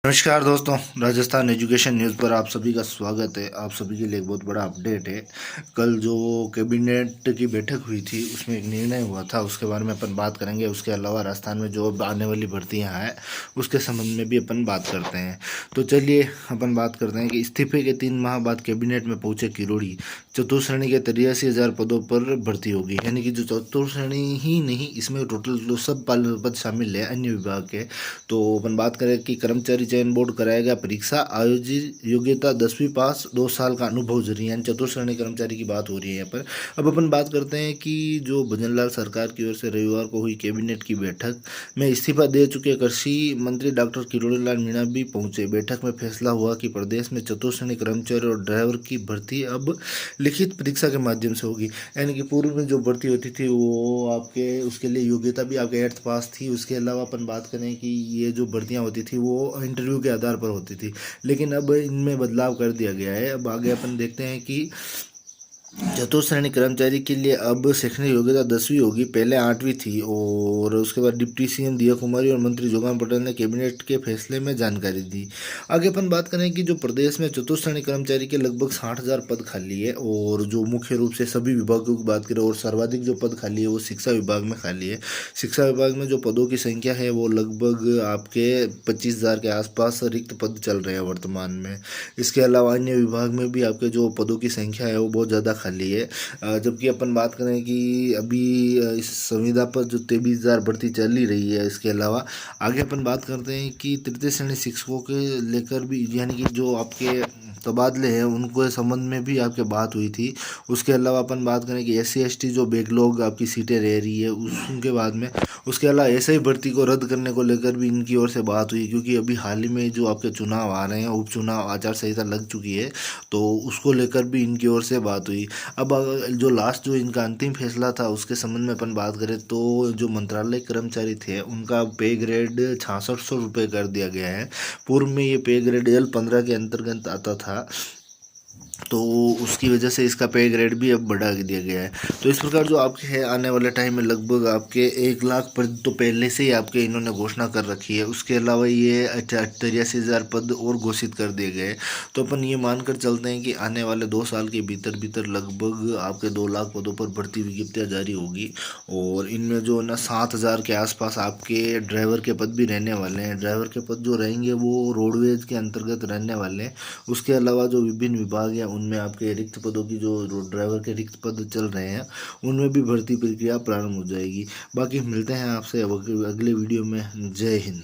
नमस्कार दोस्तों, Rajasthan education news पर आप सभी का स्वागत है। आप सभी के लिए एक बहुत बड़ा अपडेट है। कल जो कैबिनेट की बैठक हुई थी उसमें एक निर्णय हुआ था, उसके बारे में अपन बात करेंगे। उसके अलावा राजस्थान में जो आने वाली भर्तियां हैं उसके संबंध में भी अपन बात करते हैं। तो चलिए अपन बात करते हैं कि इस्तीफे के 3 माह बाद कैबिनेट में पहुंचे किरोड़ी। चतुर्थ श्रेणी के 83,000 पदों पर भर्ती होगी, यानी कि जो चतुर्थ श्रेणी ही नहीं, इसमें टोटल जो सब पद शामिल है अन्य विभाग के। तो अपन बात करें कि कर्मचारी चयन बोर्ड कराएगा परीक्षा, आयोजित योग्यता 10वीं पास, 2 साल का अनुभव जरूरी, यानी चतुर्थ श्रेणी कर्मचारी की बात हो रही है यहाँ पर। अब अपन बात करते हैं कि जो भजनलाल सरकार की ओर से रविवार को हुई कैबिनेट की बैठक में इस्तीफा दे चुके कृषि मंत्री डॉक्टर किरोड़ीलाल मीणा भी पहुंचे। बैठक में फैसला हुआ कि प्रदेश में चतुर्थ श्रेणी कर्मचारी और ड्राइवर की भर्ती अब लिखित परीक्षा के माध्यम से होगी, यानी कि पूर्व में जो भर्ती होती थी वो आपके उसके लिए योग्यता भी आपके 8th पास थी। उसके अलावा अपन बात करें कि ये जो भर्तियां होती थी वो इंटरव्यू के आधार पर होती थी, लेकिन अब इनमें बदलाव कर दिया गया है। अब आगे अपन देखते हैं कि चतुर्थ श्रेणी कर्मचारी के लिए अब शैक्षणिक योग्यता 10वीं होगी, पहले 8वीं थी। और उसके बाद डिप्टी सीएम दिया कुमारी और मंत्री जोगान पटेल ने कैबिनेट के फैसले में जानकारी दी। आगे अपन बात करें कि जो प्रदेश में चतुर्थ श्रेणी कर्मचारी के लगभग 60,000 पद खाली है, और जो मुख्य रूप से सभी विभागों की बात करें और सर्वाधिक जो पद खाली है वो शिक्षा विभाग में खाली है। शिक्षा विभाग में जो पदों की संख्या है वो लगभग आपके 25,000 के आसपास रिक्त पद चल रहे हैं वर्तमान में। इसके अलावा अन्य विभाग में भी आपके जो पदों की संख्या है वो बहुत ज़्यादा खाली है। जबकि अपन बात करें कि अभी इस संविदा पर जो 23,000 भर्ती चल ही रही है। इसके अलावा आगे अपन बात करते हैं कि तृतीय श्रेणी शिक्षकों के लेकर भी, यानी कि जो आपके तबादले हैं उनको संबंध में भी आपके बात हुई थी। उसके अलावा अपन बात करें कि SC ST जो बैकलॉग आपकी सीटें रह रही है उनके बाद में, उसके अलावा ऐसे ही भर्ती को रद्द करने को लेकर भी इनकी ओर से बात हुई, क्योंकि अभी हाल ही में जो आपके चुनाव आ रहे हैं, उपचुनाव आचार संहिता लग चुकी है, तो उसको लेकर भी इनकी ओर से बात हुई। अब जो लास्ट जो इनका अंतिम फैसला था उसके संबंध में अपन बात करें तो जो मंत्रालय कर्मचारी थे उनका पे ग्रेड 6600 रुपये कर दिया गया है। पूर्व में ये पे ग्रेड L15 के अंतर्गत आता था, तो उसकी वजह से इसका पे ग्रेड भी अब बढ़ा दिया गया है। तो इस प्रकार जो आपके है आने वाले टाइम में लगभग आपके 1 लाख पद तो पहले से ही आपके इन्होंने घोषणा कर रखी है। उसके अलावा ये 83,000 पद और घोषित कर दिए गए। तो अपन ये मानकर चलते हैं कि आने वाले 2 साल के भीतर भीतर लगभग आपके 2 लाख पदों पर भर्ती विज्ञप्तियाँ जारी होगी। और इनमें जो ना 7,000 के आसपास आपके ड्राइवर के पद भी रहने वाले हैं। ड्राइवर के पद जो रहेंगे वो रोडवेज के अंतर्गत रहने वाले हैं। उसके अलावा जो विभिन्न विभाग हैं उनमें आपके रिक्त पदों की, जो ड्राइवर के रिक्त पद चल रहे हैं उनमें भी भर्ती प्रक्रिया प्रारंभ हो जाएगी। बाकी मिलते हैं आपसे अगले वीडियो में। जय हिंद।